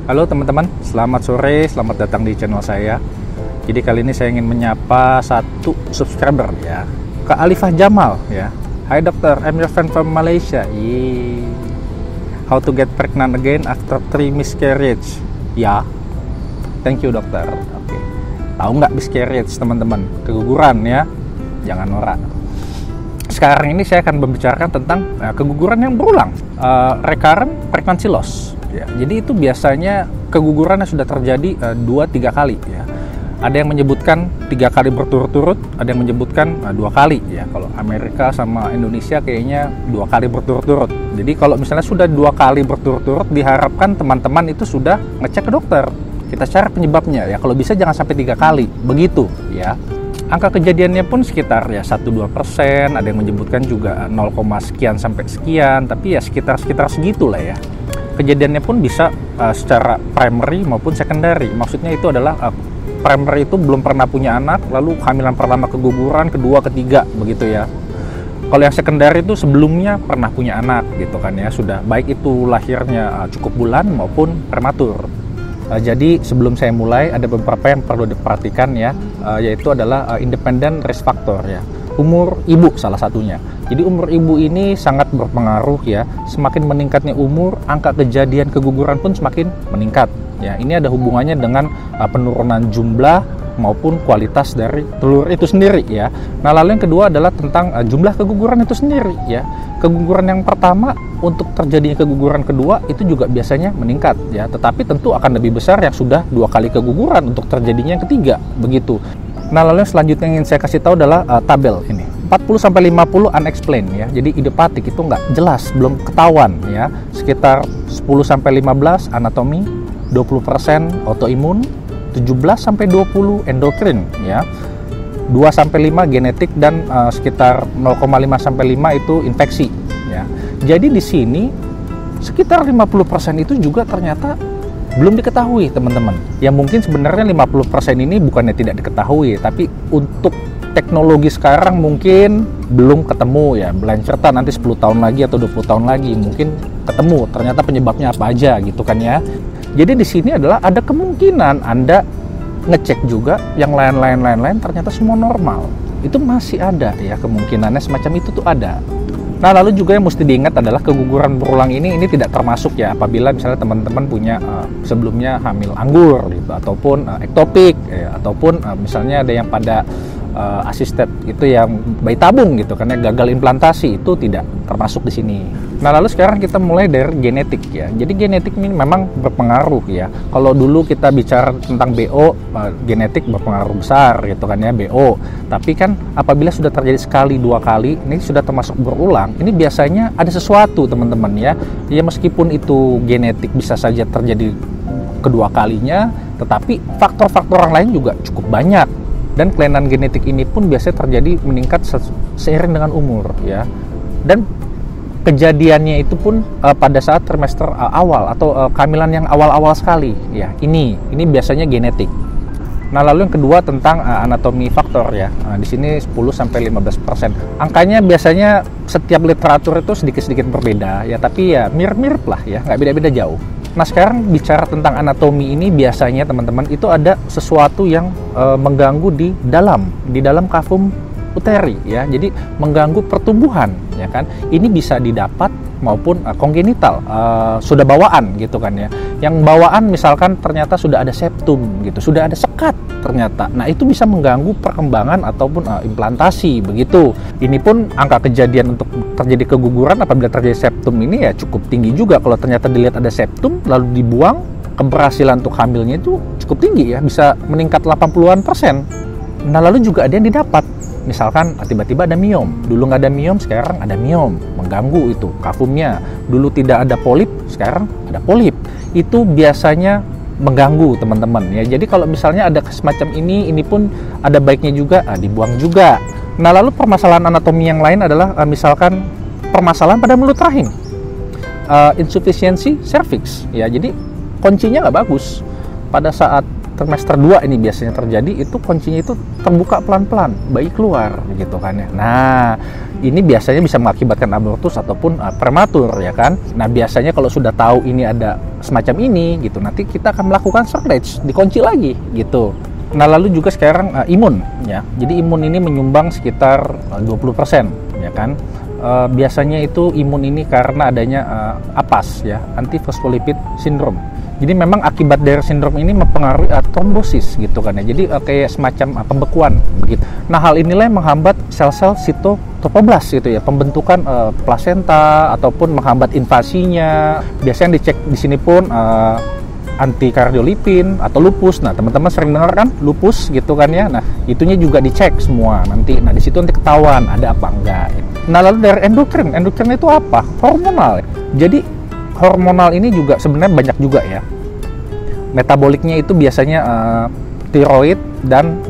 Halo teman-teman, selamat sore, selamat datang di channel saya. Jadi kali ini saya ingin menyapa satu subscriber ya, Kak Alifah Jamal ya. Hi dokter, I'm your friend from Malaysia. Yeay. How to get pregnant again after 3 miscarriage? Ya, thank you dokter. Oke. Tahu nggak miscarriage teman-teman? Keguguran ya, jangan norak. Sekarang ini saya akan membicarakan tentang keguguran yang berulang, recurrent pregnancy loss. Ya, jadi itu biasanya keguguran yang sudah terjadi 2-3 kali ya. Ada yang menyebutkan 3 kali berturut-turut, ada yang menyebutkan 2 kali ya. Kalau Amerika sama Indonesia kayaknya 2 kali berturut-turut. Jadi kalau misalnya sudah 2 kali berturut-turut, diharapkan teman-teman itu sudah ngecek ke dokter. Kita cari penyebabnya ya. Kalau bisa jangan sampai 3 kali, begitu ya. Angka kejadiannya pun sekitar ya 1-2%, ada yang menyebutkan juga 0, sekian sampai sekian, tapi ya sekitar segitulah ya. Kejadiannya pun bisa secara primary maupun secondary. Maksudnya itu adalah primary itu belum pernah punya anak, lalu kehamilan pertama keguguran, kedua, ketiga, begitu ya. Kalau yang secondary itu sebelumnya pernah punya anak gitu kan ya, sudah baik itu lahirnya cukup bulan maupun prematur. Jadi sebelum saya mulai ada beberapa yang perlu diperhatikan ya, yaitu adalah independent risk factor ya. Umur ibu salah satunya. Jadi umur ibu ini sangat berpengaruh ya. Semakin meningkatnya umur, angka kejadian keguguran pun semakin meningkat. Ya, ini ada hubungannya dengan penurunan jumlah maupun kualitas dari telur itu sendiri ya. Nah, lalu yang kedua adalah tentang jumlah keguguran itu sendiri ya. Keguguran yang pertama untuk terjadinya keguguran kedua itu juga biasanya meningkat ya. Tetapi tentu akan lebih besar yang sudah 2 kali keguguran untuk terjadinya yang ketiga, begitu. Nah, lalu yang selanjutnya yang ingin saya kasih tahu adalah tabel ini. 40-50 unexplained ya. Jadi idiopathic itu nggak jelas, belum ketahuan ya. Sekitar 10-15 anatomi, 20% autoimun, 17-20 endokrin ya. 2-5 genetik dan sekitar 0,5-5 itu infeksi ya. Jadi di sini sekitar 50% itu juga ternyata belum diketahui teman-teman. Ya mungkin sebenarnya 50% ini bukannya tidak diketahui, tapi untuk teknologi sekarang mungkin belum ketemu ya. Belancerta nanti 10 tahun lagi atau 20 tahun lagi mungkin ketemu ternyata penyebabnya apa aja gitu kan ya. Jadi di sini adalah ada kemungkinan Anda ngecek juga yang lain-lain ternyata semua normal. Itu masih ada ya, kemungkinannya semacam itu tuh ada. Nah, lalu juga yang mesti diingat adalah keguguran berulang ini tidak termasuk ya apabila misalnya teman-teman punya sebelumnya hamil anggur gitu, ataupun ektopik ya, ataupun misalnya ada yang pada asisted itu yang bayi tabung gitu karena gagal implantasi, itu tidak termasuk di sini. Nah, lalu sekarang kita mulai dari genetik ya. Jadi genetik ini memang berpengaruh ya. Kalau dulu kita bicara tentang BO, genetik berpengaruh besar gitu kan ya, BO. Tapi kan apabila sudah terjadi sekali, 2 kali, ini sudah termasuk berulang, ini biasanya ada sesuatu teman-teman ya. Ya meskipun itu genetik bisa saja terjadi kedua kalinya, tetapi faktor-faktor yang lain juga cukup banyak. Dan kelainan genetik ini pun biasanya terjadi meningkat seiring dengan umur ya. Dan kejadiannya itu pun pada saat trimester awal atau kehamilan yang awal-awal sekali ya. Ini biasanya genetik. Nah, lalu yang kedua tentang anatomi faktor ya. Di sini 10-15%. Angkanya biasanya setiap literatur itu sedikit-sedikit berbeda ya, tapi ya mirip-mirip lah ya, nggak beda-beda jauh. Nah, sekarang bicara tentang anatomi ini biasanya teman-teman itu ada sesuatu yang mengganggu di dalam kavum uteri ya. Jadi mengganggu pertumbuhan ya kan. Ini bisa didapat maupun kongenital, sudah bawaan gitu kan ya. Yang bawaan misalkan ternyata sudah ada septum gitu, sudah ada sekat ternyata. Nah, itu bisa mengganggu perkembangan ataupun implantasi begitu. Ini pun angka kejadian untuk terjadi keguguran apabila terjadi septum ini ya cukup tinggi juga. Kalau ternyata dilihat ada septum lalu dibuang, keberhasilan untuk hamilnya itu cukup tinggi ya, bisa meningkat 80-an%. Nah, lalu juga ada yang didapat. Misalkan tiba-tiba ada miom, dulu nggak ada miom, sekarang ada miom, mengganggu itu kavumnya. Dulu tidak ada polip, sekarang ada polip. Itu biasanya mengganggu teman-teman ya. Jadi kalau misalnya ada semacam ini pun ada baiknya juga dibuang juga. Nah, lalu permasalahan anatomi yang lain adalah misalkan permasalahan pada mulut rahim, insufficiency cervix ya. Jadi kuncinya nggak bagus pada saat trimester 2 ini biasanya terjadi, itu kuncinya itu terbuka pelan-pelan, bayi keluar gitu kan ya. Nah, ini biasanya bisa mengakibatkan abortus ataupun prematur ya kan. Nah, biasanya kalau sudah tahu ini ada semacam ini gitu, nanti kita akan melakukan shortage, dikunci lagi gitu. Nah, lalu juga sekarang imun ya. Jadi imun ini menyumbang sekitar 20% ya kan. Biasanya itu imun ini karena adanya APAS ya, anti-phospholipid syndrome. Jadi memang akibat dari sindrom ini mempengaruhi trombosis gitu kan ya. Jadi kayak semacam pembekuan begitu. Nah, hal inilah yang menghambat sel-sel sitotoplast gitu ya, pembentukan plasenta ataupun menghambat invasinya. Biasanya dicek di sini pun antikardiolipin atau lupus. Nah, teman-teman sering dengar kan lupus gitu kan ya. Nah, itunya juga dicek semua nanti. Nah, di situ nanti ketahuan ada apa enggak. Nah, lalu dari endokrin itu apa? Hormonal. Jadi hormonal ini juga sebenarnya banyak juga ya. Metaboliknya itu biasanya tiroid dan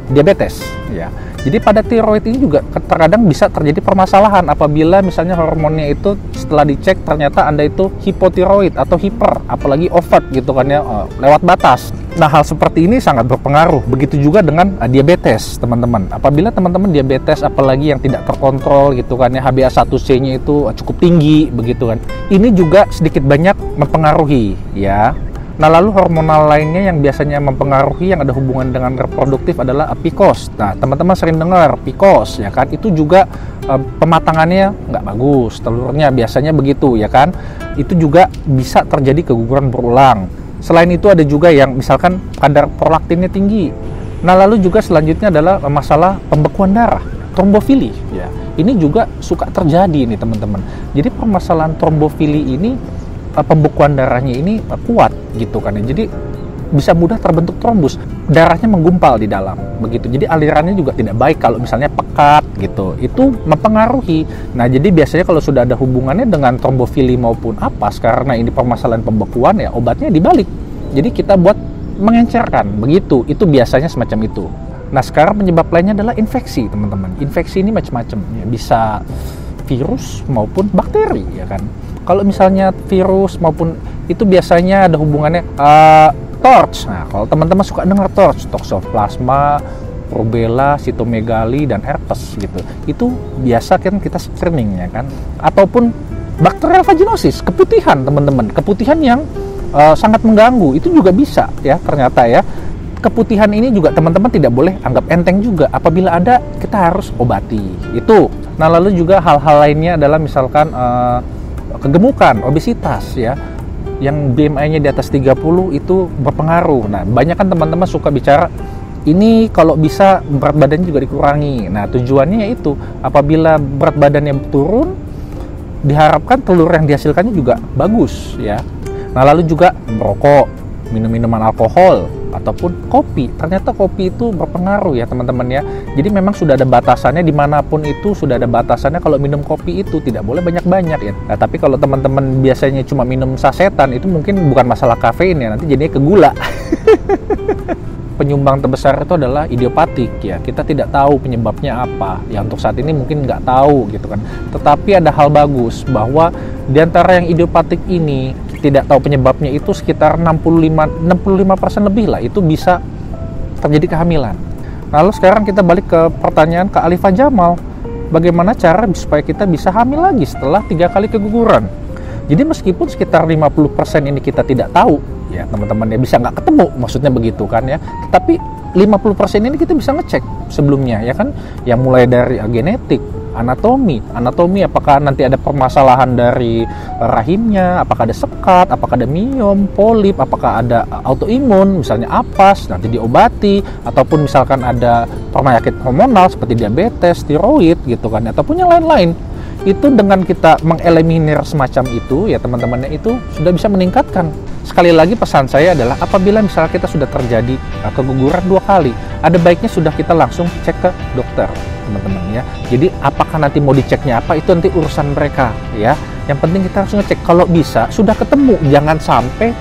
diabetes ya. Jadi pada tiroid ini juga terkadang bisa terjadi permasalahan apabila misalnya hormonnya itu setelah dicek ternyata Anda itu hipotiroid atau hiper, apalagi overt gitu kan ya, lewat batas. Nah, hal seperti ini sangat berpengaruh. Begitu juga dengan diabetes, teman-teman. Apabila teman-teman diabetes apalagi yang tidak terkontrol gitu kan ya, HbA1c-nya itu cukup tinggi begitu kan. Ini juga sedikit banyak mempengaruhi ya. Nah, lalu hormonal lainnya yang biasanya mempengaruhi yang ada hubungan dengan reproduktif adalah PCOS. Nah, teman-teman sering dengar PCOS ya kan, itu juga pematangannya nggak bagus, telurnya biasanya begitu ya kan. Itu juga bisa terjadi keguguran berulang. Selain itu ada juga yang misalkan kadar prolaktinnya tinggi. Nah, lalu juga selanjutnya adalah masalah pembekuan darah, trombofili ya. Ini juga suka terjadi nih teman-teman. Jadi permasalahan trombofili ini, pembekuan darahnya ini kuat gitu kan ya. Jadi bisa mudah terbentuk trombus, darahnya menggumpal di dalam begitu. Jadi alirannya juga tidak baik kalau misalnya pekat gitu. Itu mempengaruhi. Nah, jadi biasanya kalau sudah ada hubungannya dengan trombofili maupun APAS, karena ini permasalahan pembekuan ya, obatnya dibalik. Jadi kita buat mengencerkan begitu. Itu biasanya semacam itu. Nah, sekarang penyebab lainnya adalah infeksi, teman-teman. Infeksi ini macam-macam ya. Bisa virus maupun bakteri ya kan. Kalau misalnya virus maupun itu biasanya ada hubungannya TORCH. Nah, kalau teman-teman suka dengar TORCH, toxoplasma, rubella, cytomegalovirus dan herpes gitu. Itu biasa kan kita screening ya kan. Ataupun bakterial vaginosis, keputihan teman-teman. Keputihan yang sangat mengganggu, itu juga bisa ya ternyata ya. Keputihan ini juga teman-teman tidak boleh anggap enteng juga. Apabila ada, kita harus obati. Itu. Nah, lalu juga hal-hal lainnya adalah misalkan kegemukan, obesitas ya, yang BMI-nya di atas 30 itu berpengaruh. Nah, banyak kan teman-teman suka bicara ini kalau bisa berat badannya juga dikurangi. Nah, tujuannya yaitu apabila berat badannya turun, diharapkan telur yang dihasilkannya juga bagus ya. Nah, lalu juga merokok, minum minuman alkohol ataupun kopi. Ternyata kopi itu berpengaruh ya teman-teman ya. Jadi memang sudah ada batasannya, dimanapun itu sudah ada batasannya. Kalau minum kopi itu tidak boleh banyak-banyak ya. Nah, tapi kalau teman-teman biasanya cuma minum sasetan, itu mungkin bukan masalah kafein ya, nanti jadinya ke gula. Penyumbang terbesar itu adalah idiopatik ya. Kita tidak tahu penyebabnya apa ya, untuk saat ini mungkin nggak tahu gitu kan. Tetapi ada hal bagus bahwa di antara yang idiopatik ini tidak tahu penyebabnya itu sekitar 65% lebih lah itu bisa terjadi kehamilan. Lalu sekarang kita balik ke pertanyaan Kak Alifah Jamal, bagaimana cara supaya kita bisa hamil lagi setelah 3 kali keguguran. Jadi meskipun sekitar 50% ini kita tidak tahu ya teman-teman ya, bisa nggak ketemu maksudnya begitu kan ya, tetapi 50% ini kita bisa ngecek sebelumnya ya kan, yang mulai dari genetik, anatomi apakah nanti ada permasalahan dari rahimnya, apakah ada sekat, apakah ada miom, polip, apakah ada autoimun misalnya APAS, nanti diobati, ataupun misalkan ada penyakit hormonal seperti diabetes, tiroid gitu kan, ataupun yang lain-lain. Itu dengan kita mengeliminir semacam itu ya teman-temannya, itu sudah bisa meningkatkan. Sekali lagi pesan saya adalah apabila misalnya kita sudah terjadi keguguran 2 kali, ada baiknya sudah kita langsung cek ke dokter teman-teman ya. Jadi apakah nanti mau diceknya apa, itu nanti urusan mereka ya. Yang penting kita harus ngecek, kalau bisa sudah ketemu, jangan sampai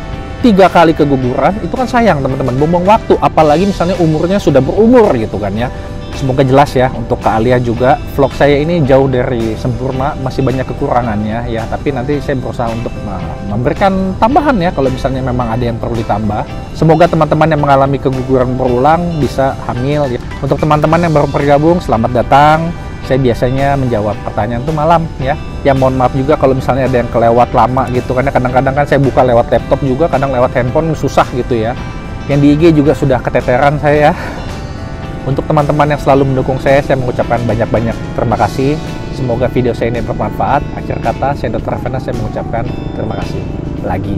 3 kali keguguran, itu kan sayang teman-teman, buang waktu, apalagi misalnya umurnya sudah berumur gitu kan ya. Semoga jelas ya untuk Kak Alia juga. Vlog saya ini jauh dari sempurna, masih banyak kekurangannya ya. Tapi nanti saya berusaha untuk memberikan tambahan ya kalau misalnya memang ada yang perlu ditambah. Semoga teman-teman yang mengalami keguguran berulang bisa hamil ya. Untuk teman-teman yang baru bergabung, selamat datang. Saya biasanya menjawab pertanyaan tuh malam ya. Ya mohon maaf juga kalau misalnya ada yang kelewat lama gitu, karena kadang-kadang kan saya buka lewat laptop juga, kadang lewat handphone susah gitu ya. Yang di IG juga sudah keteteran saya. Untuk teman-teman yang selalu mendukung saya mengucapkan banyak-banyak terima kasih. Semoga video saya ini bermanfaat. Akhir kata, saya Dr. Raffena, saya mengucapkan terima kasih lagi.